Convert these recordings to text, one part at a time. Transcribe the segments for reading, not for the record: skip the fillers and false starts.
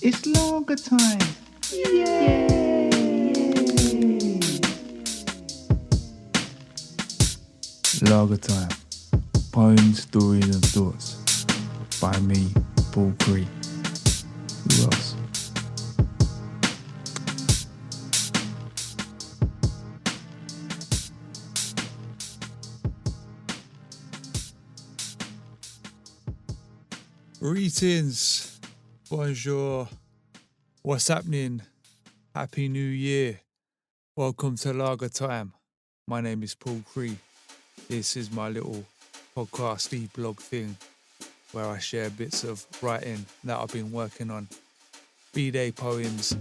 It's longer time. Yay! Lager time. Poems, stories, and thoughts. By me, Paul Cree. Who else? Greetings, bonjour, what's happening? Happy New Year. Welcome to Lager Time. My name is Paul Cree. This is my little podcasty blog thing where I share bits of writing that I've been working on. Be they poems,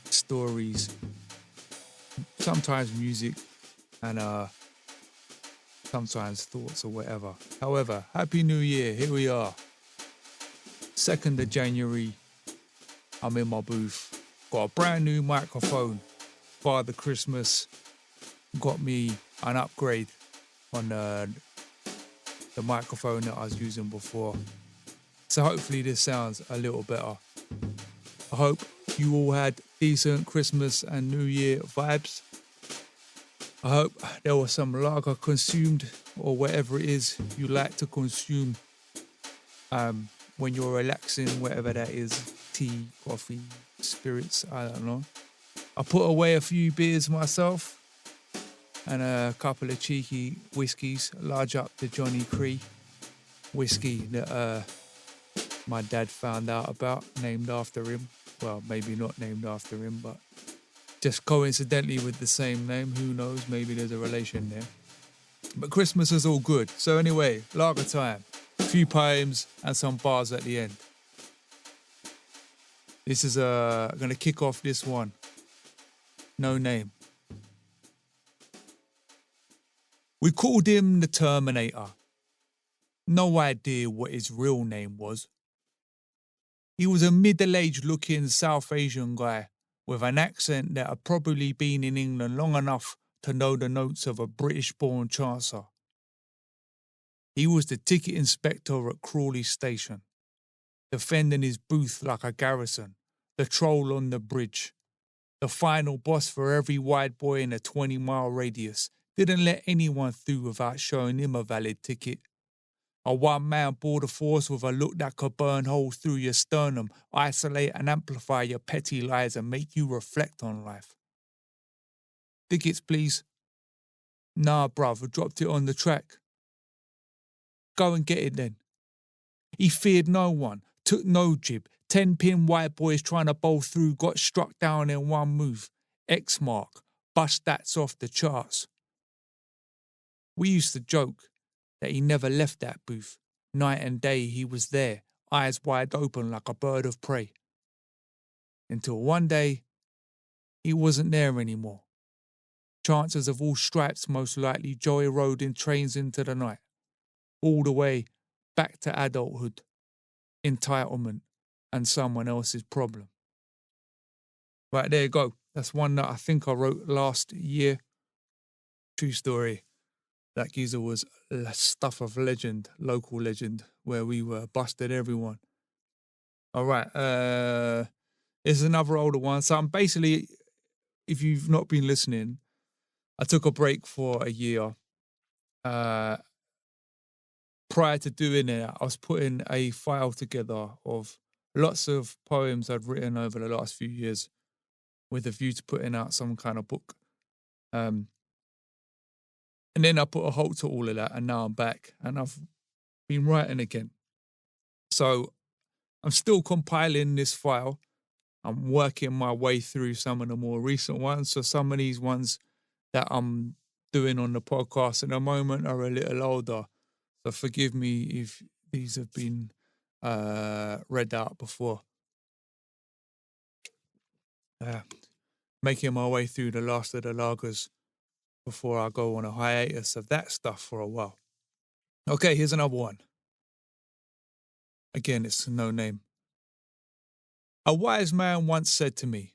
stories, sometimes music, and sometimes thoughts or whatever. However, Happy New Year, here we are. 2nd of January, I'm in my booth. Got a brand new microphone. Father Christmas got me an upgrade on the microphone that I was using before. So hopefully this sounds a little better. I hope you all had decent Christmas and New Year vibes. I hope there was some lager consumed or whatever it is you like to consume when you're relaxing, whatever that is, tea, coffee, spirits, I don't know. I put away a few beers myself and a couple of cheeky whiskies, large up the Johnny Cree whiskey that my dad found out about, named after him. Well, maybe not named after him, but just coincidentally with the same name. Who knows, maybe there's a relation there. But Christmas is all good. So anyway, lager time. A few poems and some bars at the end. This is going to kick off this one. No name. We called him the Terminator. No idea what his real name was. He was a middle-aged looking South Asian guy with an accent that had probably been in England long enough to know the notes of a British-born chancer. He was the ticket inspector at Crawley Station, defending his booth like a garrison, the troll on the bridge, the final boss for every white boy in a 20-mile radius, didn't let anyone through without showing him a valid ticket. A one-man border force with a look that could burn holes through your sternum, isolate and amplify your petty lies and make you reflect on life. Tickets, please. Nah, bruv, I dropped it on the track. Go and get it then. He feared no one, took no jib. 10-pin white boys trying to bowl through got struck down in one move. X mark, bust stats off the charts. We used to joke that he never left that booth. Night and day he was there, eyes wide open like a bird of prey. Until one day, he wasn't there anymore. Chancers of all stripes most likely joyroding trains into the night. All the way back to adulthood, entitlement, and someone else's problem. Right, there you go. That's one that I think I wrote last year. True story. That geezer was stuff of legend, local legend, where we were busted everyone. All right, here's another older one. So I'm basically, if you've not been listening, I took a break for a year. Prior to doing it, I was putting a file together of lots of poems I'd written over the last few years with a view to putting out some kind of book. And then I put a halt to all of that, and now I'm back, and I've been writing again. So I'm still compiling this file. I'm working my way through some of the more recent ones. So some of these ones that I'm doing on the podcast at the moment are a little older. So forgive me if these have been read out before. Making my way through the last of the lagers before I go on a hiatus of that stuff for a while. Okay, here's another one. Again, it's no name. A wise man once said to me,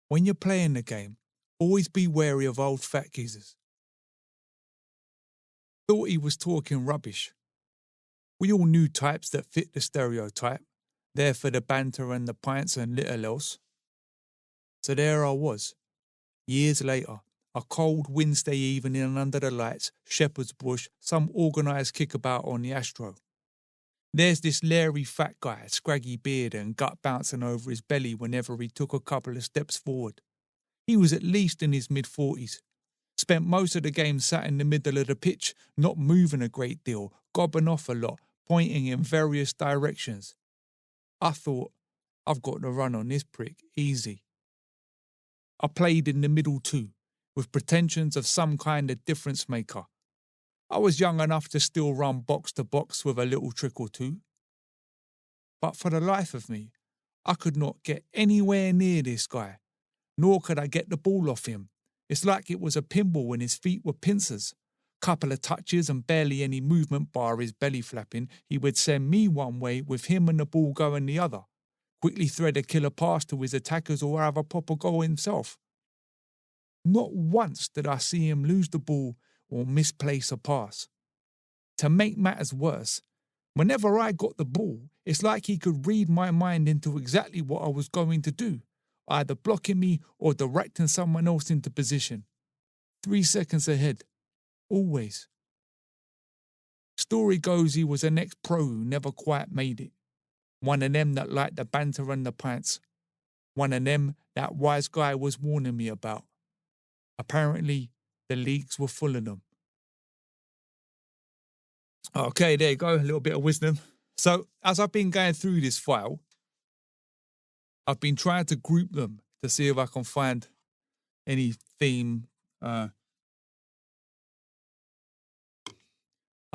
when you're playing the game, always be wary of old fat geezers. Thought he was talking rubbish. We all knew types that fit the stereotype. there for the banter and the pints and little else. So there I was, years later, a cold Wednesday evening under the lights, Shepherd's Bush, some organised kickabout on the Astro. There's this leery fat guy, scraggy beard and gut bouncing over his belly whenever he took a couple of steps forward. He was at least in his mid-40s. Spent most of the game sat in the middle of the pitch, not moving a great deal, gobbing off a lot, pointing in various directions. I thought, I've got the run on this prick, easy. I played in the middle too, with pretensions of some kind of difference maker. I was young enough to still run box to box with a little trick or two. But for the life of me, I could not get anywhere near this guy, nor could I get the ball off him. It's like it was a pinball when his feet were pincers. Couple of touches and barely any movement bar his belly flapping, he would send me one way with him and the ball going the other. Quickly thread a killer pass to his attackers or have a proper goal himself. Not once did I see him lose the ball or misplace a pass. To make matters worse, whenever I got the ball, it's like he could read my mind into exactly what I was going to do, either blocking me or directing someone else into position. 3 seconds ahead. Always. Story goes he was an ex-pro who never quite made it. One of them that liked the banter and the pints. One of them that wise guy was warning me about. Apparently, the leagues were full of them. Okay, there you go, a little bit of wisdom. So, as I've been going through this file, I've been trying to group them to see if I can find any theme. A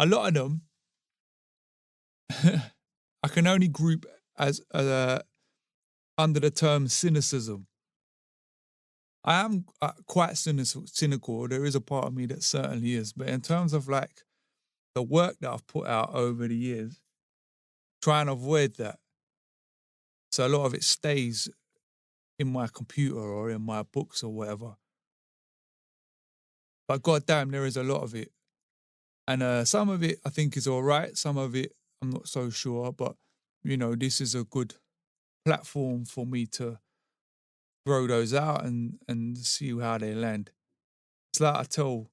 lot of them, I can only group as under the term cynicism. I am quite cynical. There is a part of me that certainly is. But in terms of like the work that I've put out over the years, try and avoid that. So a lot of it stays in my computer or in my books or whatever. But goddamn, there is a lot of it. And some of it I think is all right. Some of it I'm not so sure. But, you know, this is a good platform for me to throw those out and see how they land. It's like I tell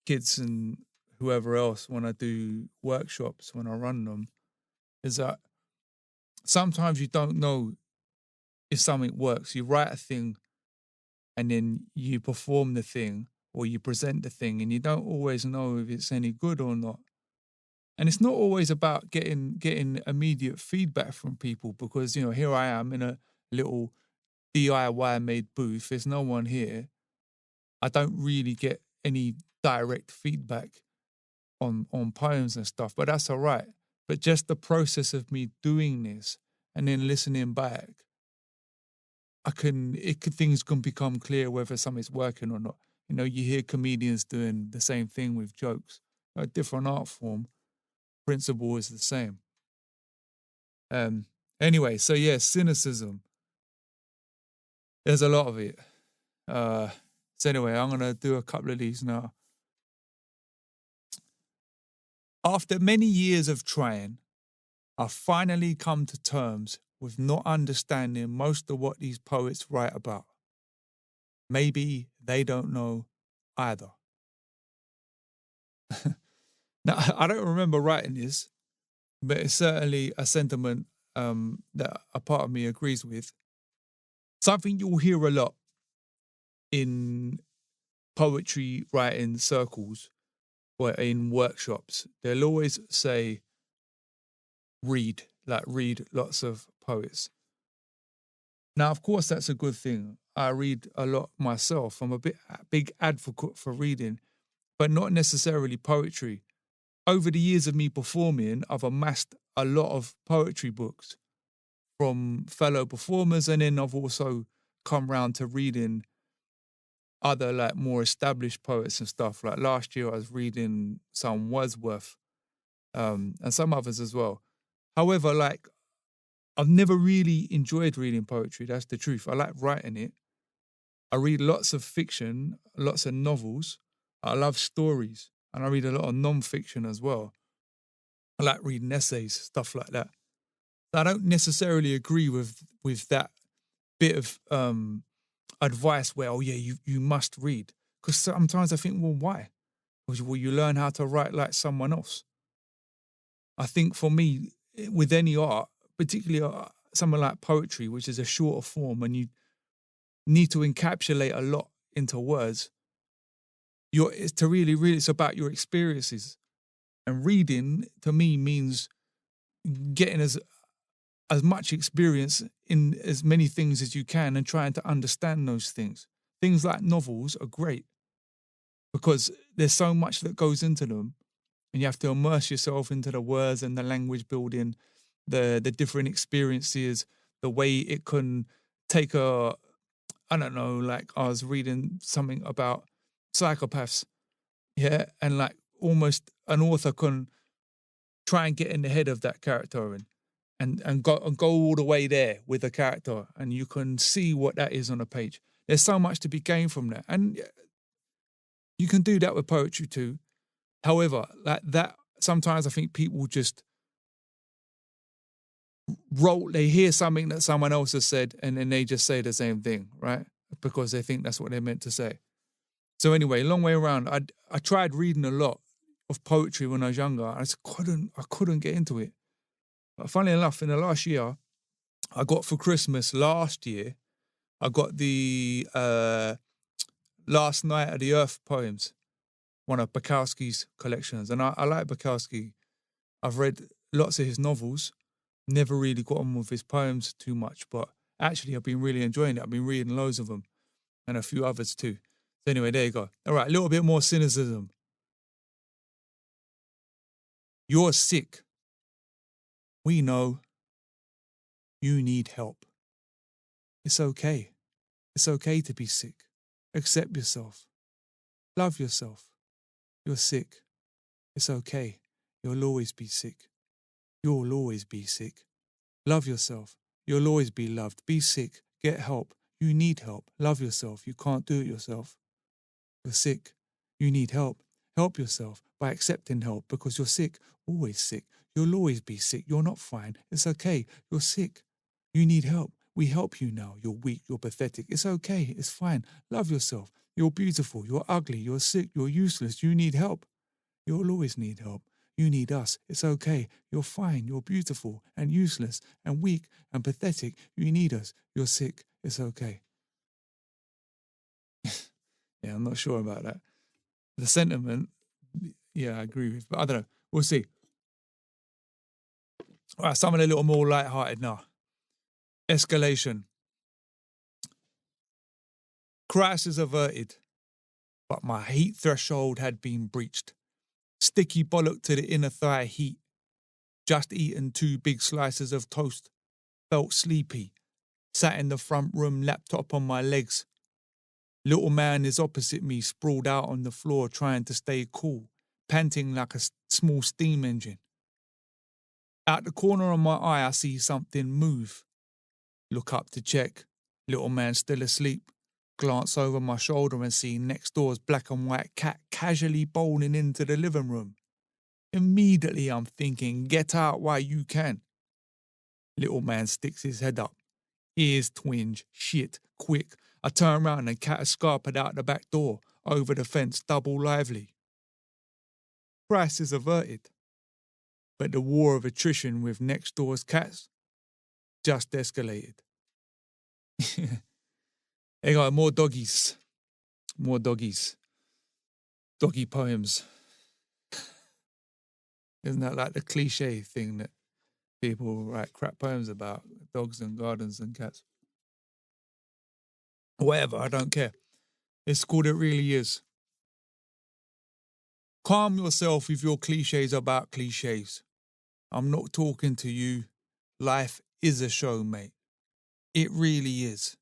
kids and whoever else when I do workshops, when I run them, is that sometimes you don't know if something works. You write a thing and then you perform the thing or you present the thing and you don't always know if it's any good or not. And it's not always about getting immediate feedback from people because, you know, here I am in a little DIY made booth. There's no one here. I don't really get any direct feedback on poems and stuff, but that's all right. But just the process of me doing this and then listening back, things can become clear whether something's working or not. You know, you hear comedians doing the same thing with jokes, a different art form. Principle is the same. Anyway, so yeah, cynicism. There's a lot of it. So anyway, I'm gonna do a couple of these now. After many years of trying, I've finally come to terms with not understanding most of what these poets write about. Maybe they don't know either. Now, I don't remember writing this, but it's certainly a sentiment that a part of me agrees with. Something you'll hear a lot in poetry writing circles or in workshops. They'll always say, read lots of poets. Now, of course, that's a good thing. I read a lot myself. I'm a big advocate for reading, but not necessarily poetry. Over the years of me performing, I've amassed a lot of poetry books from fellow performers, and then I've also come round to reading other like more established poets and stuff. Like last year I was reading some Wordsworth and some others as well. However, like I've never really enjoyed reading poetry, that's the truth. I like writing it. I read lots of fiction, lots of novels. I love stories, and I read a lot of non-fiction as well. I like reading essays, stuff like that. I don't necessarily agree with that bit of advice where, oh yeah, you must read. Because sometimes I think, well, why? Will you learn how to write like someone else? I think for me, with any art, particularly something like poetry, which is a shorter form and you need to encapsulate a lot into words, it's to really, it's about your experiences. And reading, to me, means getting as much experience in as many things as you can and trying to understand those things. Things like novels are great because there's so much that goes into them and you have to immerse yourself into the words and the language building, the different experiences, the way it can take I don't know, like I was reading something about psychopaths, yeah, and like almost an author can try and get in the head of that character and go all the way there with a character, and you can see what that is on a page. There's so much to be gained from that, and you can do that with poetry too. However, like that, sometimes I think people just they hear something that someone else has said, and then they just say the same thing, right? Because they think that's what they're meant to say. So anyway, long way around. I tried reading a lot of poetry when I was younger. I couldn't get into it. But funnily enough, in the last year, I got for Christmas last year, I got the Last Night of the Earth poems, one of Bukowski's collections. And I like Bukowski. I've read lots of his novels, never really got on with his poems too much, but actually I've been really enjoying it. I've been reading loads of them and a few others too. So anyway, there you go. All right, a little bit more cynicism. You're sick. We know you need help. It's okay. It's okay to be sick. Accept yourself. Love yourself. You're sick. It's okay. You'll always be sick. You'll always be sick. Love yourself. You'll always be loved. Be sick. Get help. You need help. Love yourself. You can't do it yourself. You're sick. You need help. Help yourself by accepting help because you're sick. Always sick. You'll always be sick. You're not fine. It's okay. You're sick. You need help. We help you now. You're weak. You're pathetic. It's okay. It's fine. Love yourself. You're beautiful. You're ugly. You're sick. You're useless. You need help. You'll always need help. You need us. It's okay. You're fine. You're beautiful and useless and weak and pathetic. You need us. You're sick. It's okay. Yeah, I'm not sure about that. The sentiment, yeah, I agree with, but I don't know. We'll see. All right, something a little more lighthearted now. Escalation. Crisis averted, but my heat threshold had been breached. Sticky bollock to the inner thigh heat. Just eaten 2 big slices of toast. Felt sleepy. Sat in the front room, laptop on my legs. Little man is opposite me, sprawled out on the floor, trying to stay cool, panting like a small steam engine. Out the corner of my eye, I see something move. Look up to check. Little man still asleep. Glance over my shoulder and see next door's black and white cat casually bowling into the living room. Immediately I'm thinking, get out while you can. Little man sticks his head up. Ears twinge. Shit. Quick. I turn round and cat escaped out the back door, over the fence, double lively. Crisis averted. But the war of attrition with next door's cats just escalated. They got more doggies. More doggies. Doggy poems. Isn't that like the cliche thing that people write crap poems about? Dogs and gardens and cats. Whatever, I don't care. It's called It Really Is. Calm yourself with your cliches about cliches. I'm not talking to you. Life is a show, mate. It really is.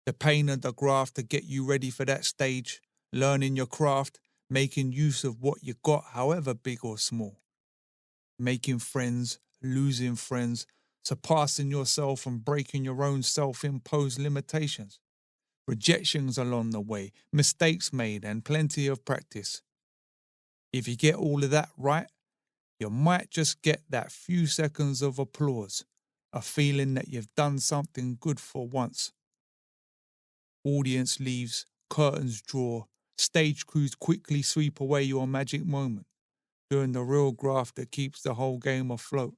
The pain and the graft to get you ready for that stage, learning your craft, making use of what you got, however big or small. Making friends, losing friends, surpassing yourself and breaking your own self-imposed limitations. Rejections along the way, mistakes made and plenty of practice. If you get all of that right, you might just get that few seconds of applause, a feeling that you've done something good for once. Audience leaves, curtains draw, stage crews quickly sweep away your magic moment, doing the real graft that keeps the whole game afloat.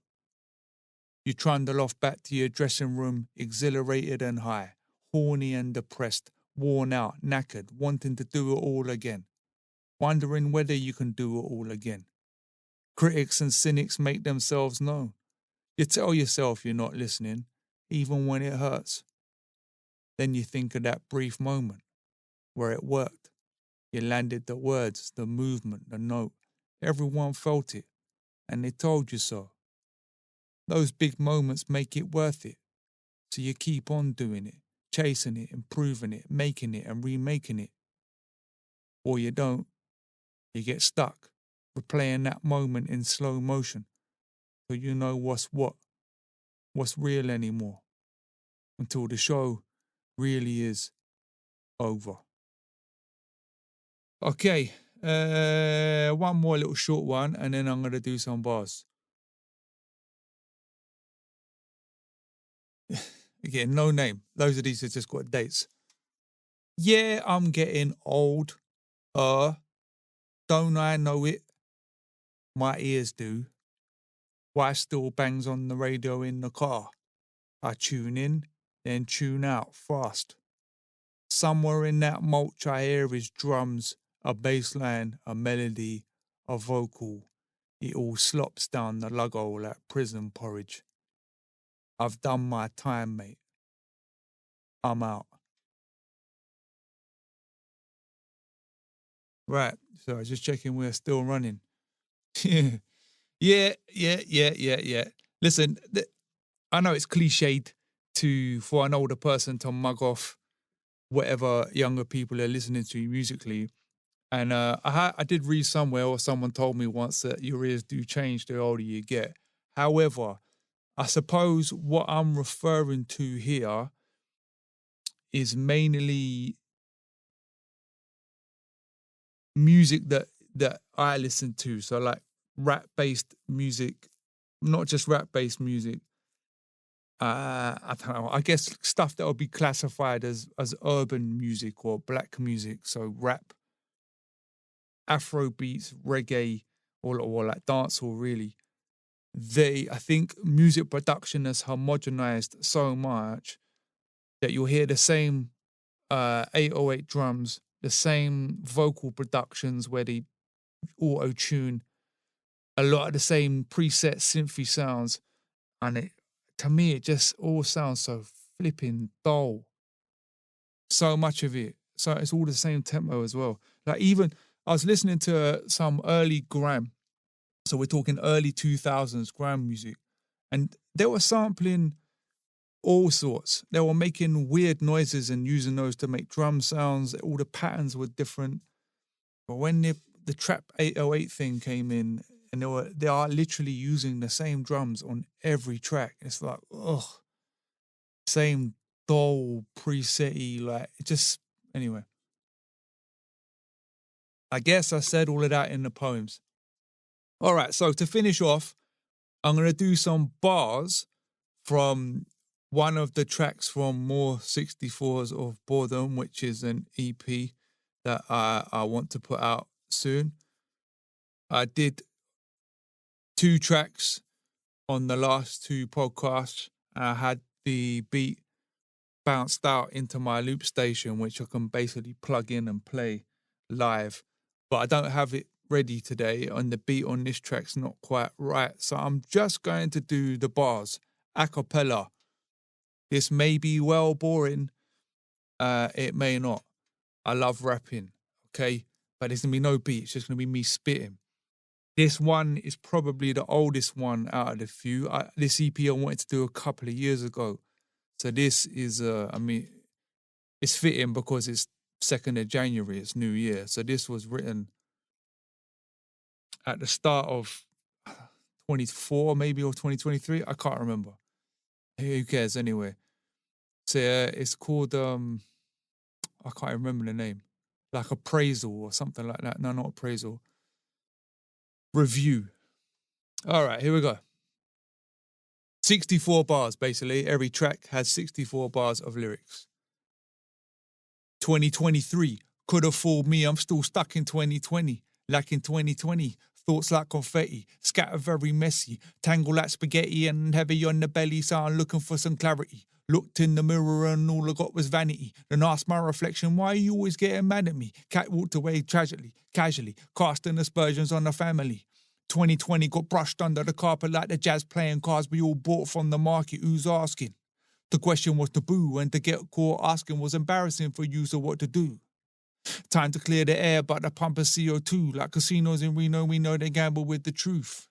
You trundle off back to your dressing room, exhilarated and high, horny and depressed, worn out, knackered, wanting to do it all again, wondering whether you can do it all again. Critics and cynics make themselves known. You tell yourself you're not listening, even when it hurts. Then you think of that brief moment where it worked. You landed the words, the movement, the note. Everyone felt it, and they told you so. Those big moments make it worth it. So you keep on doing it, chasing it, improving it, making it and remaking it. Or you don't. You get stuck, replaying that moment in slow motion, so you know what's real anymore, until the show really is over. Okay, one more little short one, and then I'm going to do some bars. Again, no name. Those of these have just got dates. Yeah, I'm getting old. Don't I know it? My ears do. Why still bangs on the radio in the car? I tune in, then tune out fast. Somewhere in that mulch I hear is drums, a bass line, a melody, a vocal. It all slops down the lug hole like prison porridge. I've done my time, mate. I'm out. Right, so I was just checking we're still running. Yeah. Listen, I know it's cliched for an older person to mug off whatever younger people are listening to musically. And I did read somewhere, or someone told me once, that your ears do change the older you get. However, I suppose what I'm referring to here is mainly music that I listen to. So like rap-based music, not just rap-based music. I don't know. I guess stuff that would be classified as urban music or black music. So rap, Afro beats, reggae, or like dancehall. Really, I think music production has homogenized so much that you'll hear the same 808 drums, the same vocal productions where they auto tune, a lot of the same preset synthy sounds, and to me it just all sounds so flipping dull. So much of it, so it's all the same tempo as well. Like even I was listening to some early grime, so we're talking early 2000s grime music, and they were sampling all sorts. They were making weird noises and using those to make drum sounds. All the patterns were different. But when the trap 808 thing came in, and they are literally using the same drums on every track. It's like, ugh, same dull preset-y, like it just anyway. I guess I said all of that in the poems. All right, so to finish off, I'm gonna do some bars from one of the tracks from More 64s of Boredom, which is an EP that I want to put out soon. I did 2 tracks on the last 2 podcasts. I had the beat bounced out into my loop station, which I can basically plug in and play live. But I don't have it ready today, and the beat on this track's not quite right. So I'm just going to do the bars, ACAPELLA. This may be well boring. It may not. I love rapping, okay? But there's going to be no beat. It's just going to be me spitting. This one is probably the oldest one out of the few. This EP I wanted to do a couple of years ago. So this is, it's fitting because it's 2nd of January, it's New Year. So this was written at the start of 24 maybe, or 2023. I can't remember. Who cares anyway? So it's called, I can't remember the name. Like Appraisal or something like that. No, not Appraisal. Review. All right, here we go. 64 bars, basically. Every track has 64 bars of lyrics. 2023 could have fooled me. I'm still stuck in 2020. Like in 2020, thoughts like confetti, scatter very messy, tangle like spaghetti and heavy on the belly, so I'm looking for some clarity. Looked in the mirror and all I got was vanity. Then asked my reflection, why are you always getting mad at me? Cat walked away tragically, casually, casting aspersions on the family. 2020 got brushed under the carpet like the jazz playing cards we all bought from the market. Who's asking? The question was taboo, and to get caught asking was embarrassing for you, so what to do? Time to clear the air, but the pump of CO2. Like casinos in Reno, we know they gamble with the truth.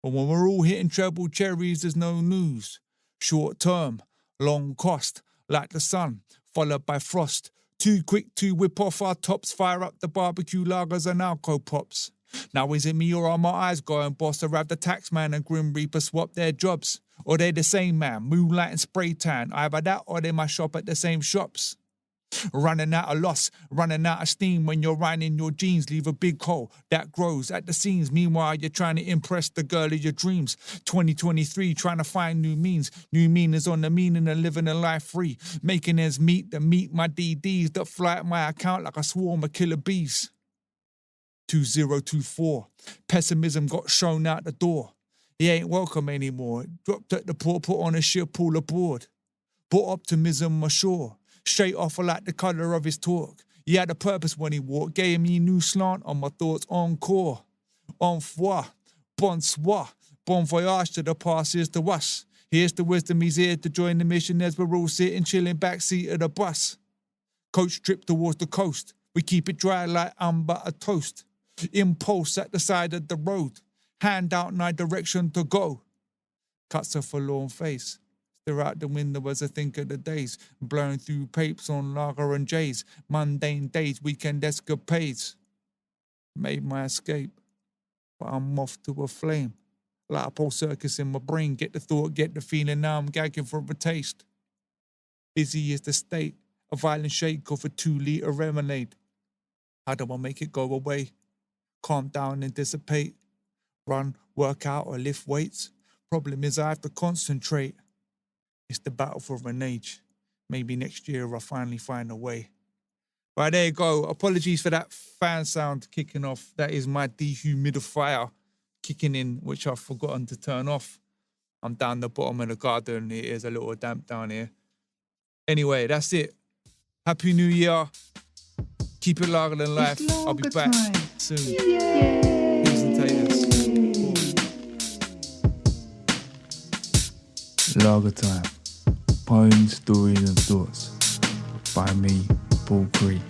But when we're all hitting treble cherries, there's no news. Short term, long cost, like the sun, followed by frost. Too quick to whip off our tops, fire up the barbecue lagers and alco pops. Now is it me or are my eyes going, boss? Or have the taxman and Grim Reaper swap their jobs? Or they the same man, moonlight and spray tan? Either that or they might shop at the same shops. Running out of loss, running out of steam. When you're riding your jeans, leave a big hole that grows at the seams. Meanwhile, you're trying to impress the girl of your dreams. 2023, trying to find new meanings on the meaning of living a life free. Making ends meet that meet my DDs that fly at my account like a swarm of killer bees. 2024, pessimism got shown out the door. He ain't welcome anymore. Dropped at the port, put on a ship, all aboard. Brought optimism ashore. Straight off like the colour of his talk. He had a purpose when he walked, gave me a new slant on my thoughts. Encore, en revoir, bonsoir, bon voyage to the past, here's to us. Here's the wisdom, he's here to join the mission as we're all sitting, chilling backseat of the bus. Coach trip towards the coast, we keep it dry like butter toast. Impulse at the side of the road, hand out my direction to go. Cuts a forlorn face. Stare out the window as I think of the days, blowing through papes on lager and J's, mundane days, weekend escapades. Made my escape, but I'm off to a flame. Like a pole circus in my brain, get the thought, get the feeling, now I'm gagging for a taste. Busy is the state, a violent shake of a 2-litre lemonade. How do I make it go away? Calm down and dissipate. Run, work out or lift weights. Problem is I have to concentrate. It's the battle for an age. Maybe next year I'll finally find a way. Right, there you go. Apologies for that fan sound kicking off. That is my dehumidifier kicking in, which I've forgotten to turn off. I'm down the bottom of the garden. It is a little damp down here. Anyway, that's it. Happy New Year. Keep it larger than life. I'll be back soon. Yay! Peace and taters. Lager time. Poems, stories and thoughts. By me, Paul Cree.